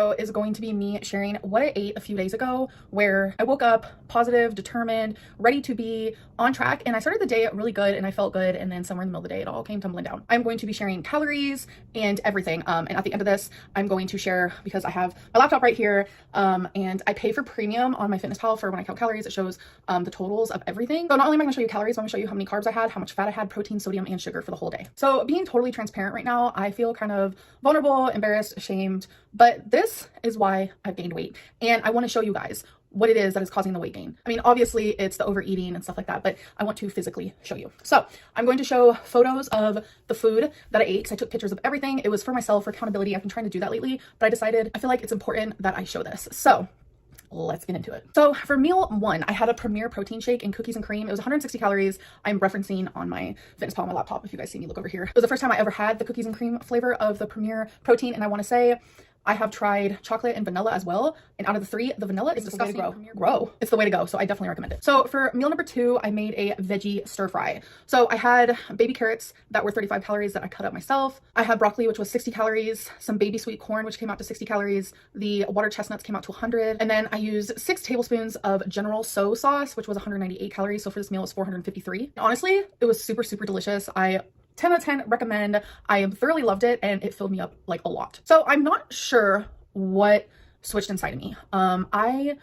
video is going to be me sharing what I ate a few days ago, where I woke up positive, determined, ready to be on track, and I started the day really good and I felt good, and then somewhere in the middle of the day it all came tumbling down. I'm going to be sharing calories and everything, and at the end of this I'm going to share, because I have my laptop right here, and I pay for premium on MyFitnessPal for when I count calories. It shows the totals of everything. So not only am I going to show you calories, I'm going to show you how many carbs I had, how much fat I had, protein, sodium, and sugar for the whole day. So being totally transparent right now, I feel kind of vulnerable, embarrassed, ashamed, but this is why I've gained weight, and I want to show you guys what it is that is causing the weight gain. I mean, obviously it's the overeating and stuff like that, but I want to physically show you. So I'm going to show photos of the food that I ate, because I took pictures of everything. It was for myself, for accountability. I've been trying to do that lately, but I decided I feel like it's important that I show this. So let's get into it. So for meal one, I had a Premier protein shake and cookies and cream. It was 160 calories. I'm referencing on my FitnessPal on my laptop. If you guys see me, look over here. It was the first time I ever had the cookies and cream flavor of the Premier protein, and I want to say I have tried chocolate and vanilla as well, and out of the three, the vanilla is disgusting. Grow. It's the way to go, so I definitely recommend it. So for meal number two, I made a veggie stir fry. So I had baby carrots that were 35 calories that I cut up myself. I had broccoli, which was 60 calories, some baby sweet corn, which came out to 60 calories. The water chestnuts came out to 100. And then I used 6 tablespoons of General So sauce, which was 198 calories. So for this meal, it was 453. Honestly, it was super, super delicious. I 10 out of 10 recommend. I thoroughly loved it, and it filled me up like a lot. So I'm not sure what switched inside of me. I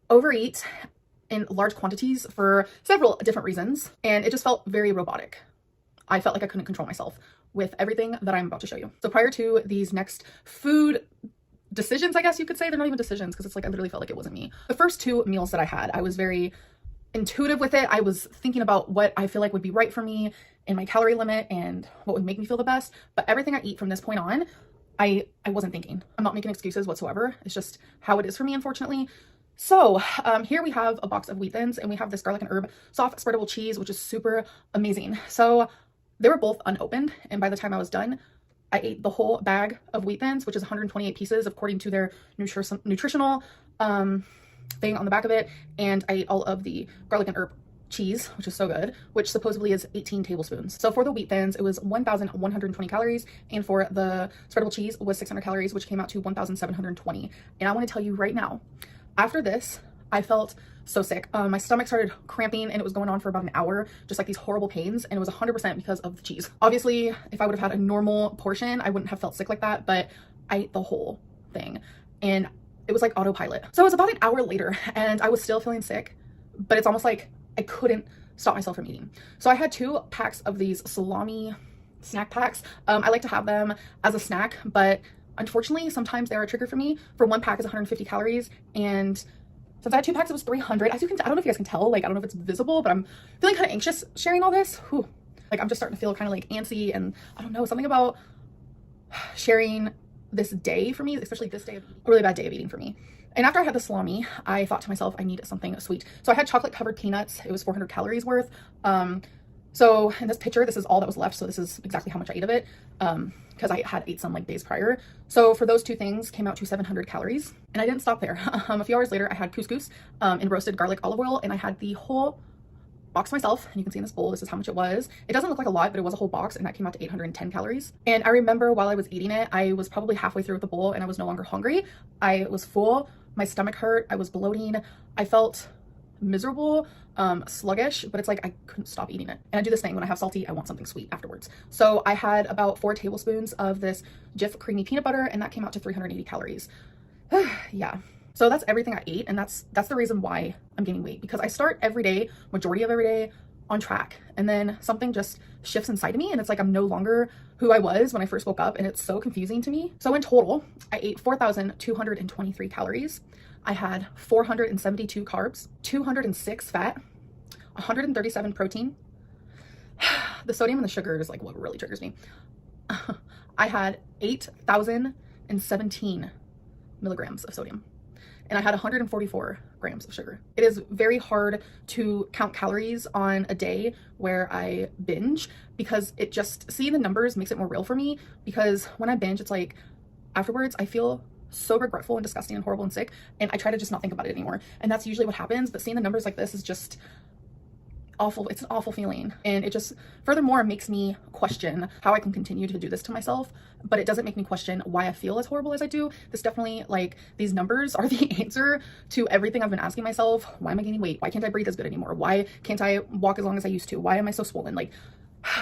overeat in large quantities for several different reasons, and it just felt very robotic. I felt like I couldn't control myself with everything that I'm about to show you. So prior to these next food decisions, I guess you could say, they're not even decisions, because it's like I literally felt like it wasn't me. The first 2 meals that I had, I was very intuitive with it. I was thinking about what I feel like would be right for me and my calorie limit and what would make me feel the best. But everything I eat from this point on, I wasn't thinking. I'm not making excuses whatsoever. It's just how it is for me, unfortunately. So here we have a box of Wheat Thins, and we have this garlic and herb soft spreadable cheese, which is super amazing. So they were both unopened, and by the time I was done, I ate the whole bag of Wheat Thins, which is 128 pieces according to their nutritional thing on the back of it, and I ate all of the garlic and herb cheese, which is so good, which supposedly is 18 tablespoons. So for the Wheat Thins, it was 1,120 calories, and for the spreadable cheese was 600 calories, which came out to 1,720. And I want to tell you right now, after this, I felt so sick. My stomach started cramping, and it was going on for about an hour, just like these horrible pains, and it was 100% because of the cheese. Obviously, if I would have had a normal portion, I wouldn't have felt sick like that, but I ate the whole thing, and it was like autopilot. So it was about an hour later, and I was still feeling sick, but it's almost like I couldn't stop myself from eating. So I had 2 packs of these salami snack packs. I like to have them as a snack, but unfortunately, sometimes they're a trigger for me. For 1 pack is 150 calories, and since I had 2 packs, it was 300. As you can, I don't know if you guys can tell, like, I don't know if it's visible, but I'm feeling kind of anxious sharing all this. Whew. Like, I'm just starting to feel kind of like antsy, and I don't know, something about sharing this day for me, especially this day, a really bad day of eating for me. And after I had the salami, I thought to myself, I need something sweet. So I had chocolate covered peanuts. It was 400 calories worth. So in this picture, this is all that was left. So this is exactly how much I ate of it, because I had ate some like days prior. So for those 2 things came out to 700 calories. And I didn't stop there. A few hours later, I had couscous in roasted garlic olive oil, and I had the whole box myself, and you can see in this bowl, this is how much it was. It doesn't look like a lot, but it was a whole box, and that came out to 810 calories. And I remember while I was eating it, I was probably halfway through with the bowl, and I was no longer hungry. I was full. My stomach hurt. I was bloating. I felt miserable, sluggish, but it's like I couldn't stop eating it. And I do this thing when I have salty, I want something sweet afterwards. So I had about 4 tablespoons of this Jif creamy peanut butter, and that came out to 380 calories. Yeah. So that's everything I ate, and that's the reason why I'm gaining weight, because I start every day, majority of every day, on track, and then something just shifts inside of me, and it's like I'm no longer who I was when I first woke up, and it's so confusing to me. So in total, I ate 4,223 calories. I had 472 carbs, 206 fat, 137 protein. The sodium and the sugar is like what really triggers me. I had 8,017 milligrams of sodium, and I had 144 grams of sugar. It is very hard to count calories on a day where I binge, because it just, seeing the numbers makes it more real for me, because when I binge, it's like afterwards I feel so regretful and disgusting and horrible and sick, and I try to just not think about it anymore, and that's usually what happens. But seeing the numbers like this is just awful. It's an awful feeling. And it just furthermore makes me question how I can continue to do this to myself. But it doesn't make me question why I feel as horrible as I do. This definitely, like, these numbers are the answer to everything I've been asking myself. Why am I gaining weight? Why can't I breathe as good anymore? Why can't I walk as long as I used to? Why am I so swollen? Like,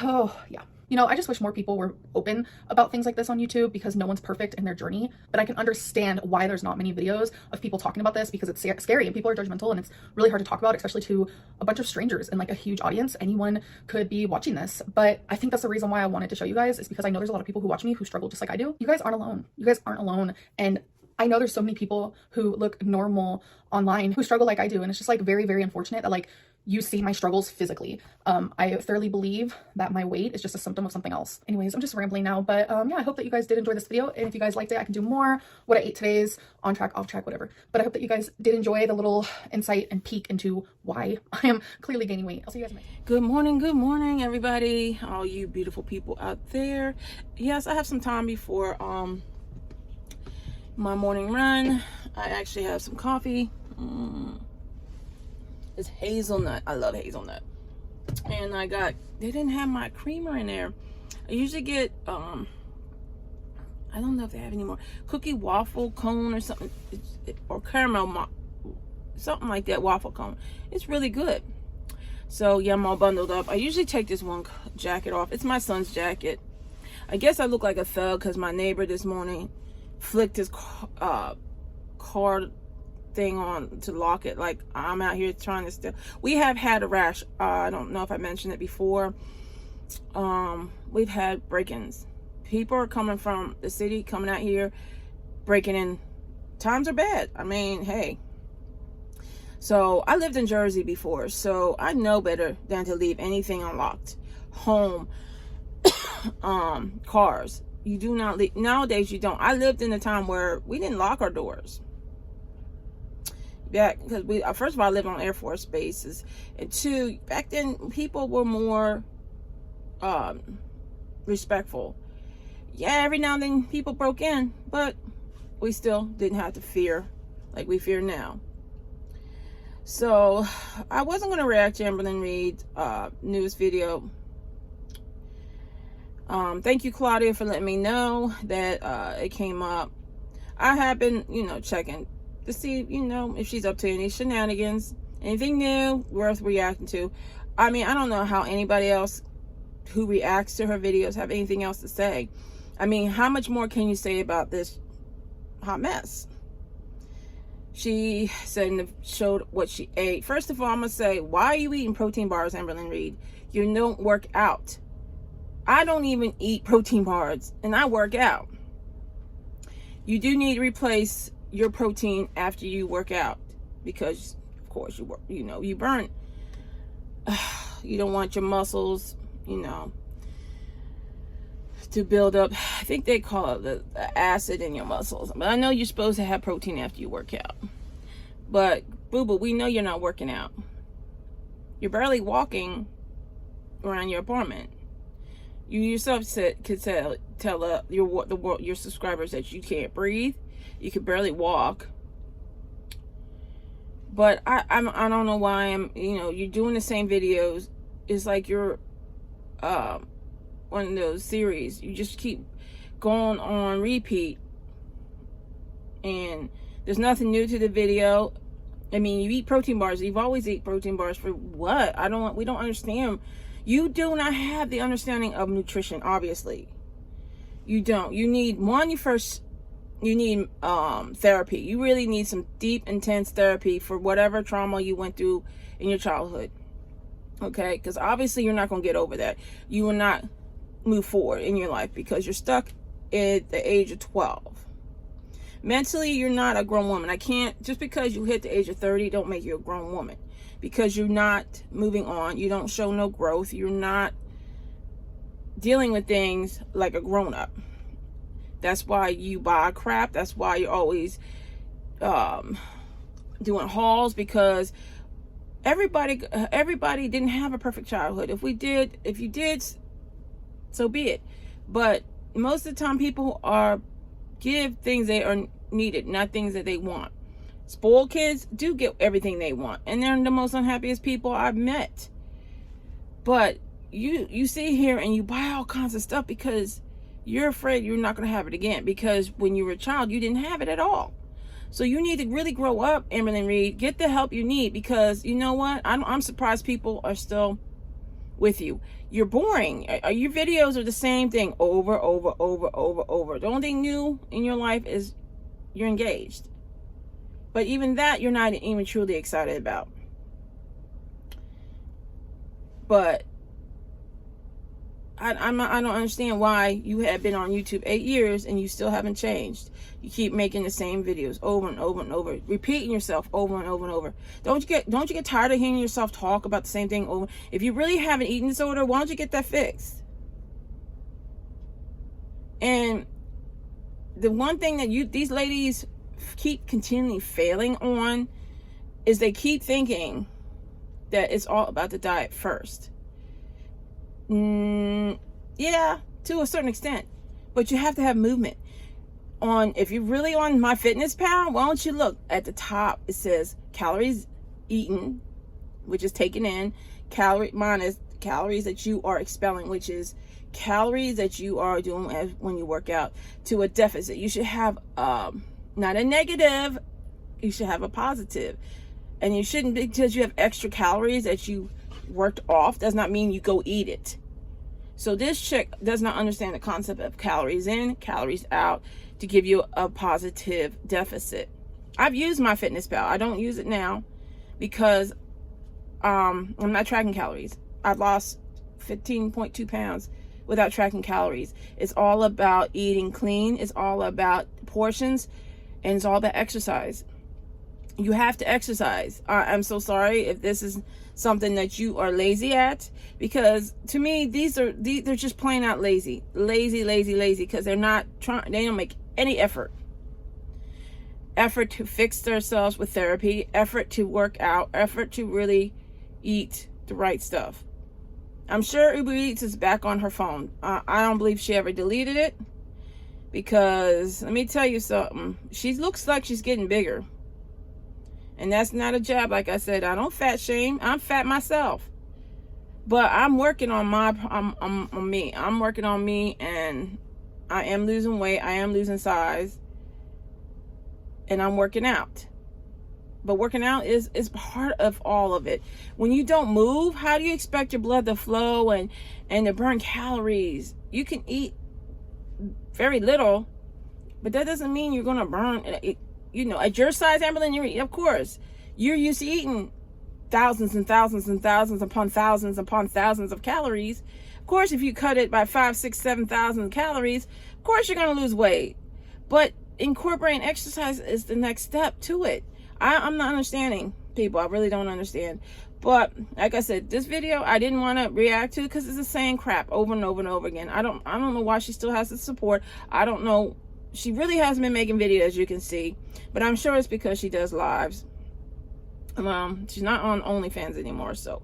oh yeah. You know, I just wish more people were open about things like this on YouTube, because no one's perfect in their journey. But I can understand why there's not many videos of people talking about this, because it's scary and people are judgmental and it's really hard to talk about, especially to a bunch of strangers and like a huge audience. Anyone could be watching this. But I think that's the reason why I wanted to show you guys, is because I know there's a lot of people who watch me who struggle just like I do. You guys aren't alone. You guys aren't alone. And I know there's so many people who look normal online who struggle like I do. And it's just like very, very unfortunate that like you see my struggles physically. I thoroughly believe that my weight is just a symptom of something else. Anyways, I'm just rambling now, but yeah, I hope that you guys did enjoy this video. And if you guys liked it, I can do more what I ate today's, on track, off track, whatever. But I hope that you guys did enjoy the little insight and peek into why I am clearly gaining weight. I'll see you guys next time. Good morning, everybody. All you beautiful people out there. Yes, I have some time before my morning run. I actually have some coffee. It's hazelnut. I love hazelnut. And they didn't have my creamer in there. I usually get, I don't know if they have any more, cookie waffle cone or something, or caramel, something like that, waffle cone. It's really good. So yeah, I'm all bundled up. I usually take this one jacket off. It's my son's jacket. I guess I look like a thug because my neighbor this morning flicked his car thing on to lock it. Like, I'm out here trying to steal. We have had a rash. I don't know if I mentioned it before. We've had break-ins. People are coming from the city, coming out here, breaking in. Times are bad. I mean, hey. So I lived in Jersey before, so I know better than to leave anything unlocked. Home, cars. You do not leave. Nowadays, you don't. I lived in a time where we didn't lock our doors. Yeah, because first of all, I lived on Air Force bases, and two, back then people were more respectful. Yeah, every now and then people broke in, but we still didn't have to fear like we fear now. So I wasn't going to react to Amberlynn Reid's newest video. Thank you, Claudia, for letting me know that it came up. I have been, checking to see, if she's up to any shenanigans, anything new worth reacting to. I mean, I don't know how anybody else who reacts to her videos have anything else to say. I mean, how much more can you say about this hot mess? She said and showed what she ate. First of all, I'm gonna say, why are you eating protein bars, Amberlynn Reid? You don't work out. I don't even eat protein bars, and I work out. You do need to replace your protein after you work out, because of course you burn. You don't want your muscles, to build up. I think they call it the acid in your muscles. But I know you're supposed to have protein after you work out. But boo-boo, we know you're not working out. You're barely walking around your apartment. You yourself could tell your subscribers that you can't breathe. You could barely walk. But I don't know why you're doing the same videos. It's like you're one of those series. You just keep going on repeat, and there's nothing new to the video. I mean, you eat protein bars. You've always eaten protein bars for what? We don't understand. You do not have the understanding of nutrition, obviously. You don't. You need you need therapy. You really need some deep, intense therapy for whatever trauma you went through in your childhood. Okay? Because obviously you're not going to get over that. You will not move forward in your life because you're stuck at the age of 12. Mentally, you're not a grown woman. I can't, just because you hit the age of 30, don't make you a grown woman. Because you're not moving on. You don't show no growth. You're not dealing with things like a grown-up. That's why you buy crap. That's why you're always doing hauls, because everybody didn't have a perfect childhood. If you did, so be it. But most of the time, people give things they are needed, not things that they want. Spoiled kids do get everything they want, and they're the most unhappiest people I've met. But you sit here and you buy all kinds of stuff because you're afraid you're not going to have it again, because when you were a child you didn't have it at all. So you need to really grow up, Amberlynn Reid. Get the help you need, because you know what, I'm surprised people are still with you. You're boring. Your videos are the same thing over. The only thing new in your life is you're engaged, but even that you're not even truly excited about. But I don't understand why you have been on YouTube 8 years and you still haven't changed. You keep making the same videos over and over, repeating yourself over and over. Don't you get tired of hearing yourself talk about the same thing over? If you really have an eating disorder, why don't you get that fixed? And the one thing that these ladies keep continually failing on is they keep thinking that it's all about the diet first. Yeah, to a certain extent, but you have to have movement. If you're really on MyFitnessPal, why don't you look at the top? It says calories eaten, which is taken in, calorie minus calories that you are expelling, which is calories that you are doing when you work out, to a deficit. You should have not a negative, you should have a positive. And you shouldn't, because you have extra calories that you worked off, does not mean you go eat it. So this chick does not understand the concept of calories in, calories out, to give you a positive deficit. I've used MyFitnessPal. I don't use it now because I'm not tracking calories. I've lost 15.2 pounds without tracking calories. It's all about eating clean. It's all about portions, and it's all about exercise. You have to exercise. I'm so sorry if this is something that you are lazy at, because to me they're just plain out lazy, because they're not trying. They don't make any effort to fix themselves with therapy, effort to work out, effort to really eat the right stuff. I'm sure Uber Eats is back on her phone. I don't believe she ever deleted it, because let me tell you something, she looks like she's getting bigger. And that's not a jab. Like I said, I don't fat shame. I'm fat myself. But I'm working on on me. I'm working on me, and I am losing weight. I am losing size. And I'm working out. But working out is part of all of it. When you don't move, how do you expect your blood to flow and to burn calories? You can eat very little, but that doesn't mean you're going to burn it. You know, at your size, Amberlynn, of course, you're used to eating thousands and thousands and thousands upon thousands of calories. Of course, if you cut it by 5, 6, 7,000 calories, of course you're going to lose weight. But incorporating exercise is the next step to it. I'm not understanding, people. I really don't understand. But like I said, this video I didn't want to react to because it's the same crap over and over again. I don't know why she still has the support. I don't know. She really hasn't been making videos, as you can see, but I'm sure it's because she does lives. She's not on OnlyFans anymore, so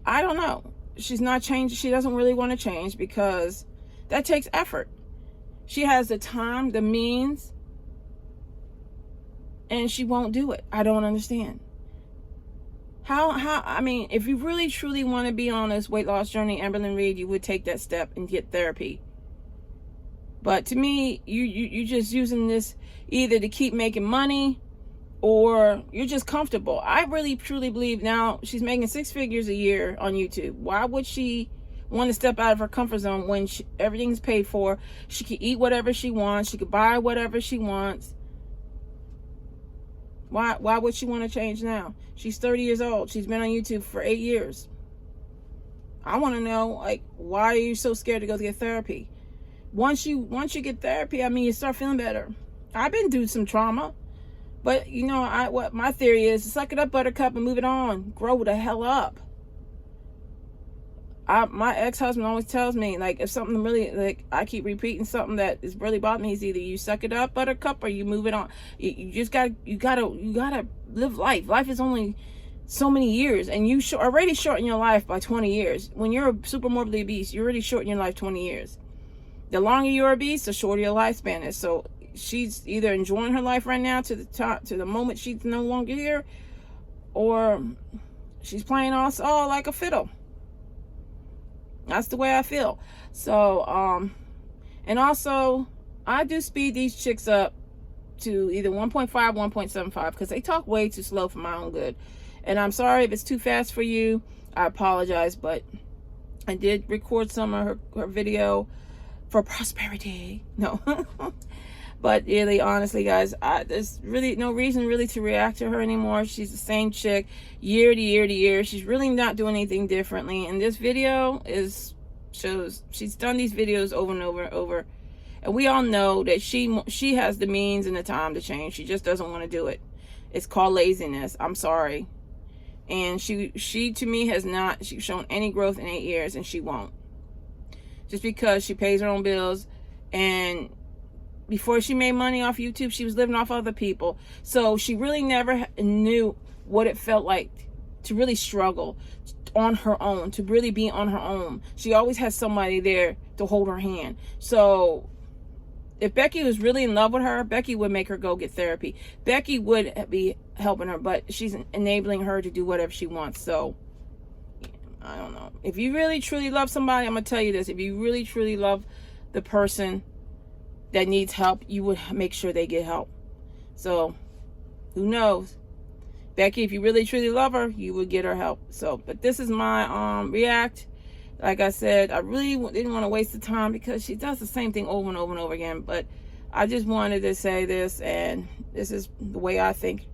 I don't know. She's not changed. She doesn't really want to change because that takes effort. She has the time, the means, and she won't do it. I don't understand. How, I mean, if you really truly want to be on this weight loss journey, Amberlynn Reid, you would take that step and get therapy. But to me, you're just using this either to keep making money or you're just comfortable. I really truly believe now she's making 6 figures a year on YouTube. Why would she want to step out of her comfort zone when everything's paid for? She can eat whatever she wants. She could buy whatever she wants. Why would she want to change now? She's 30 years old. She's been on YouTube for 8 years. I want to know, like, why are you so scared to go get therapy? Once you get therapy, I mean, you start feeling better. I've been through some trauma, but you know, what my theory is, suck it up, buttercup, and move it on. Grow the hell up. My ex-husband always tells me, like, if something really, like, I keep repeating something that is really bothering me, is either you suck it up, buttercup, or you move it on. You just gotta live life. Life is only so many years, and you already shorten your life by 20 years. When you're super morbidly obese, you already shorten your life 20 years. The longer you're obese, the shorter your lifespan is. So she's either enjoying her life right now to the moment she's no longer here, or she's playing all like a fiddle. That's the way I feel. So, and also, I do speed these chicks up to either 1.5, 1.75, because they talk way too slow for my own good. And I'm sorry if it's too fast for you. I apologize, but I did record some of her video for prosperity. No. But really, honestly, guys, there's really no reason really to react to her anymore. She's the same chick year to year to year. She's really not doing anything differently. And this video shows she's done these videos over and over and over. And we all know that she has the means and the time to change. She just doesn't want to do it. It's called laziness. I'm sorry. And she to me has not shown any growth in 8 years, and she won't. Just because she pays her own bills, and before she made money off YouTube, she was living off other people. So she really never knew what it felt like to really struggle on her own, to really be on her own. She always had somebody there to hold her hand. So if Becky was really in love with her, Becky would make her go get therapy. Becky would be helping her, but she's enabling her to do whatever she wants. So I don't know. If you really truly love somebody, I'm going to tell you this. If you really truly love the person that needs help, you would make sure they get help. So who knows? Becky, if you really truly love her, you would get her help. So, but this is my react. Like I said, I really didn't want to waste the time because she does the same thing over and over and over again. But I just wanted to say this, and this is the way I think.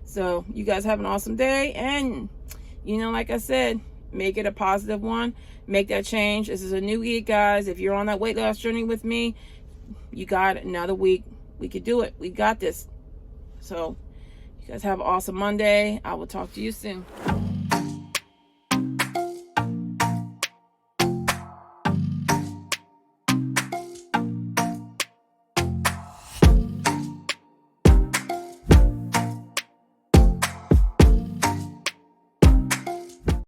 So you guys have an awesome day, and you know, like I said, make it a positive one. Make that change. This is a new week, guys. If you're on that weight loss journey with me, you got another week. We could do it. We got this. So you guys have an awesome Monday. I will talk to you soon.